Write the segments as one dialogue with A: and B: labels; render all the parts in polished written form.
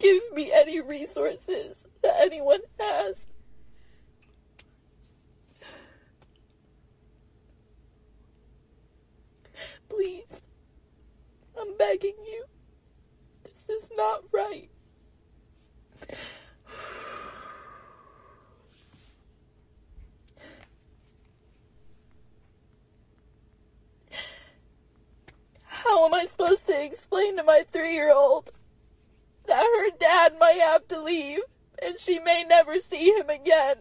A: give me any resources that anyone has. Please, I'm begging you. This is not right. How am I supposed to explain to my 3-year-old that her dad might have to leave and she may never see him again?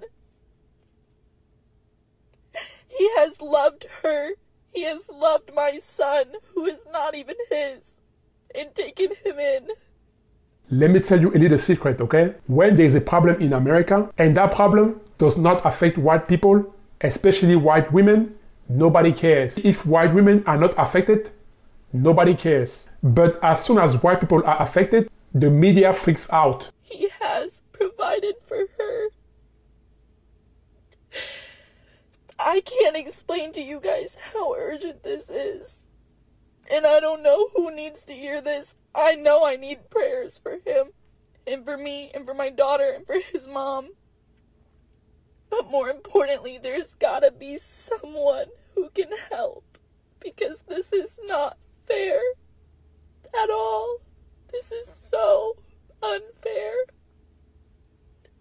A: He has loved her. He has loved my son, who is not even his, and taken him in.
B: Let me tell you a little secret, okay? When there is a problem in America, and that problem does not affect white people, especially white women, nobody cares. If white women are not affected, nobody cares. But as soon as white people are affected, the media freaks out.
A: He has provided for her. I can't explain to you guys how urgent this is. And I don't know who needs to hear this. I know I need prayers for him, and for me, and for my daughter, and for his mom. But more importantly, there's gotta be someone who can help. Because this is not fair at all. This is so unfair.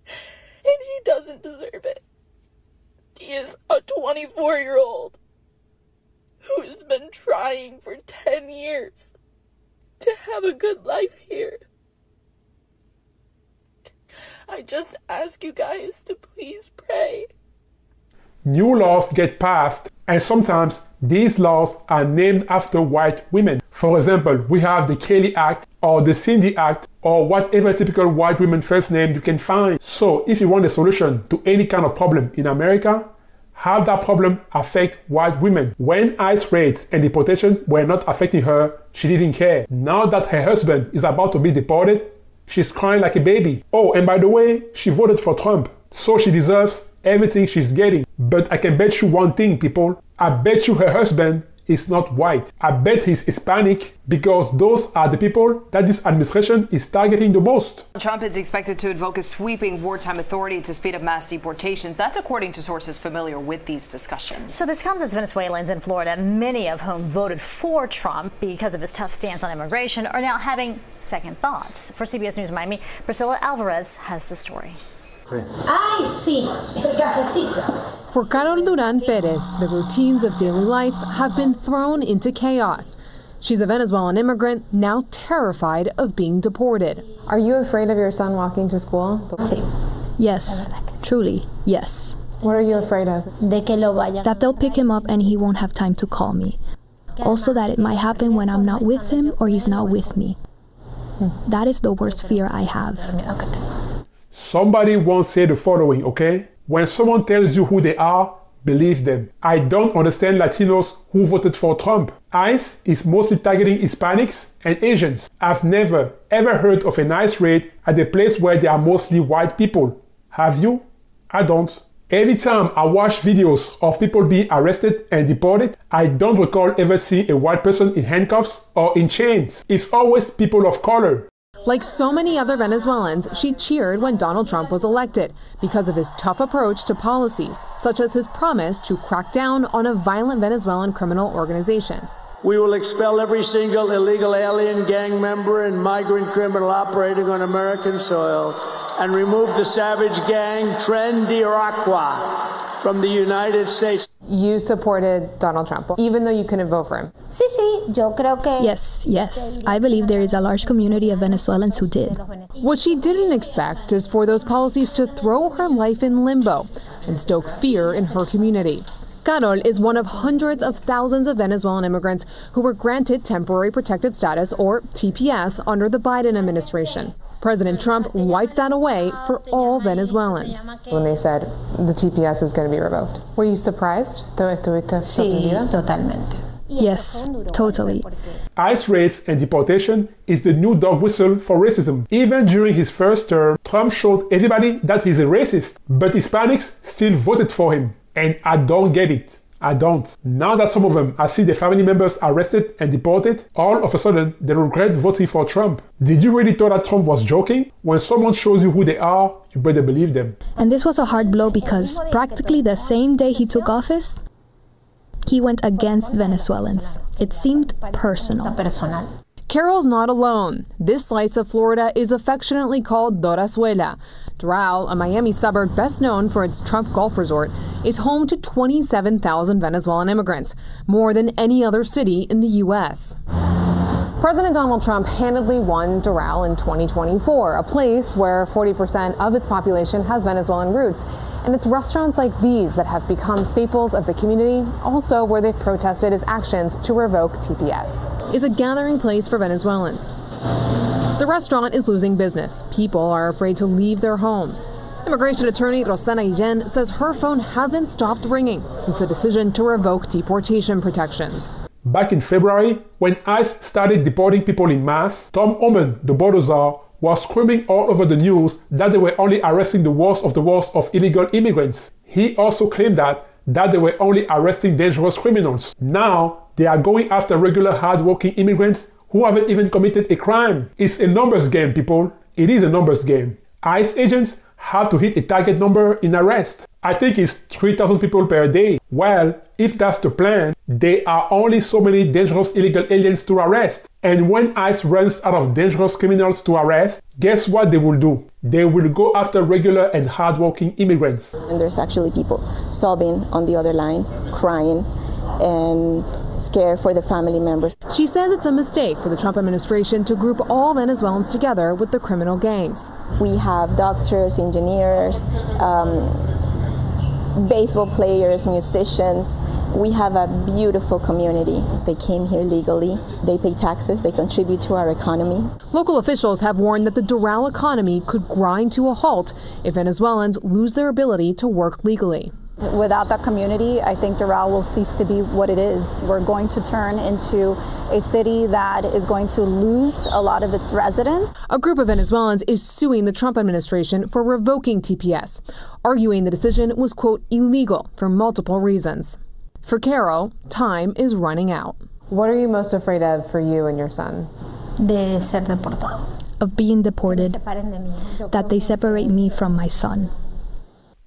A: And he doesn't deserve it. He is a 24-year-old who has been trying for 10 years to have a good life here. I just ask you guys to please pray.
B: New laws get passed, and sometimes these laws are named after white women. For example, we have the Kelly Act or the Cindy Act or whatever typical white women first name you can find. So if you want a solution to any kind of problem in America, have that problem affect white women. When ICE raids and deportation were not affecting her, she didn't care. Now that her husband is about to be deported, she's crying like a baby. Oh, and by the way, she voted for Trump, so she deserves everything she's getting. But I can bet you one thing, people. I bet you her husband is not white. I bet he's Hispanic, because those are the people that this administration is targeting the most.
C: Trump is expected to invoke a sweeping wartime authority to speed up mass deportations. That's according to sources familiar with these discussions.
D: So this comes as Venezuelans in Florida, many of whom voted for Trump because of his tough stance on immigration, are now having second thoughts. For CBS News Miami, Priscilla Alvarez has the story.
E: Ay, sí, el cafecito.
F: For Carol Duran Perez, the routines of daily life have been thrown into chaos. She's a Venezuelan immigrant, now terrified of being deported. Are you afraid of your son walking to school?
E: Sí.
G: Yes, truly, yes.
F: What are you afraid of?
G: That they'll pick him up and he won't have time to call me. Also that it might happen when I'm not with him or he's not with me. That is the worst fear I have.
B: Somebody once said the following, okay? When someone tells you who they are, believe them. I don't understand Latinos who voted for Trump. ICE is mostly targeting Hispanics and Asians. I've never, ever heard of an ICE raid at a place where there are mostly white people. Have you? I don't. Every time I watch videos of people being arrested and deported, I don't recall ever seeing a white person in handcuffs or in chains. It's always people of color.
F: Like so many other Venezuelans, she cheered when Donald Trump was elected because of his tough approach to policies, such as his promise to crack down on a violent Venezuelan criminal organization.
H: We will expel every single illegal alien, gang member, and migrant criminal operating on American soil and remove the savage gang Tren de Aragua from the United States.
F: You supported Donald Trump, even though you couldn't vote for him.
E: Sí, sí, yo creo que...
G: Yes. I believe there is a large community of Venezuelans who did.
F: What she didn't expect is for those policies to throw her life in limbo and stoke fear in her community. Carol is one of hundreds of thousands of Venezuelan immigrants who were granted temporary protected status, or TPS, under the Biden administration. President Trump wiped that away for all Venezuelans. When they said the TPS is going to be revoked, were you surprised?
E: Sí, totalmente.
G: Yes, totally.
B: ICE raids and deportation is the new dog whistle for racism. Even during his first term, Trump showed everybody that he's a racist, but Hispanics still voted for him. And I don't get it. I don't. Now that some of them I see their family members arrested and deported, all of a sudden they regret voting for Trump. Did you really thought that Trump was joking? When someone shows you who they are, you better believe them.
G: And this was a hard blow because practically the same day he took office, he went against Venezuelans. It seemed personal.
F: Carol's not alone. This slice of Florida is affectionately called Dorazuela. Doral, a Miami suburb best known for its Trump golf resort, is home to 27,000 Venezuelan immigrants, more than any other city in the U.S. President Donald Trump handedly won Doral in 2024, a place where 40% of its population has Venezuelan roots. And it's restaurants like these that have become staples of the community, also where they've protested his actions to revoke TPS. Is a gathering place for Venezuelans. The restaurant is losing business. People are afraid to leave their homes. Immigration attorney Rosana Guillen says her phone hasn't stopped ringing since the decision to revoke deportation protections.
B: Back in February, when ICE started deporting people in mass, Tom Homan, the border czar, was screaming all over the news that they were only arresting the worst of the worst of illegal immigrants. He also claimed that they were only arresting dangerous criminals. Now, they are going after regular hard-working immigrants who haven't even committed a crime. It's a numbers game, people. It is a numbers game. ICE agents have to hit a target number in arrest. I think it's 3,000 people per day. Well, if that's the plan, there are only so many dangerous illegal aliens to arrest. And when ICE runs out of dangerous criminals to arrest, guess what they will do? They will go after regular and hardworking immigrants.
I: And there's actually people sobbing on the other line, crying and scared for the family members.
F: She says it's a mistake for the Trump administration to group all Venezuelans together with the criminal gangs.
I: We have doctors, engineers, baseball players, musicians. We have a beautiful community. They came here legally. They pay taxes. They contribute to our economy.
F: Local officials have warned that the Doral economy could grind to a halt if Venezuelans lose their ability to work legally.
J: Without that community, I think Doral will cease to be what it is. We're going to turn into a city that is going to lose a lot of its residents.
F: A group of Venezuelans is suing the Trump administration for revoking TPS, arguing the decision was, quote, illegal for multiple reasons. For Carol, time is running out. What are you most afraid of for you and your son?
E: De ser deportado.
G: Of being deported, that they separate me from my son.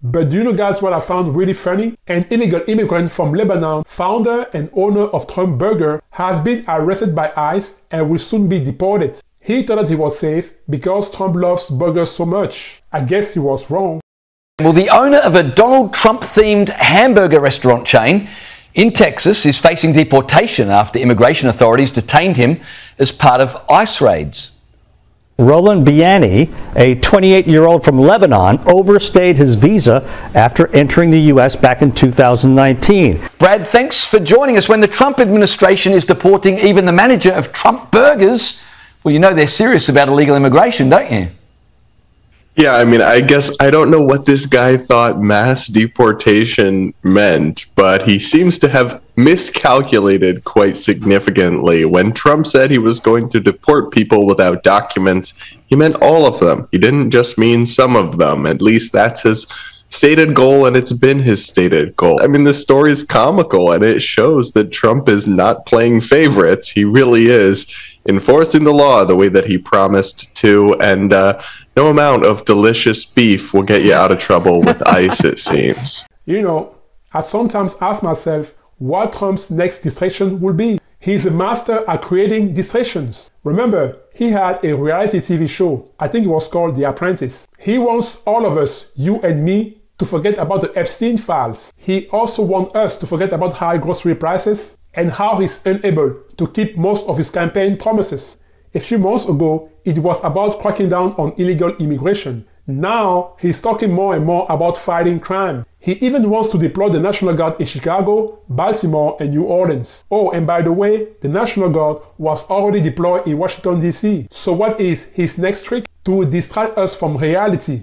B: But do you know, guys, what I found really funny? An illegal immigrant from Lebanon, founder and owner of Trump Burger, has been arrested by ICE and will soon be deported. He thought that he was safe because Trump loves burgers so much. I guess he was wrong.
K: Well, the owner of a Donald Trump-themed hamburger restaurant chain in Texas is facing deportation after immigration authorities detained him as part of ICE raids.
L: Roland Biani, a 28-year-old from Lebanon, overstayed his visa after entering the U.S. back in 2019.
K: Brad, thanks for joining us. When the Trump administration is deporting even the manager of Trump Burgers, well, you know they're serious about illegal immigration, don't you?
M: Yeah, I mean, I guess I don't know what this guy thought mass deportation meant, but he seems to have miscalculated quite significantly. When Trump said he was going to deport people without documents, he meant all of them. He didn't just mean some of them. At least that's his stated goal, and it's been his stated goal. I mean, this story is comical, and it shows that Trump is not playing favorites. He really is enforcing the law the way that he promised to, and no amount of delicious beef will get you out of trouble with ICE, it seems.
B: You know, I sometimes ask myself what Trump's next distraction will be. He's a master at creating distractions. Remember, he had a reality TV show. I think it was called The Apprentice. He wants all of us, you and me, to forget about the Epstein files. He also wants us to forget about high grocery prices and how he's unable to keep most of his campaign promises. A few months ago, it was about cracking down on illegal immigration. Now, he's talking more and more about fighting crime. He even wants to deploy the National Guard in Chicago, Baltimore, and New Orleans. Oh, and by the way, the National Guard was already deployed in Washington, D.C. So what is his next trick? To distract us from reality.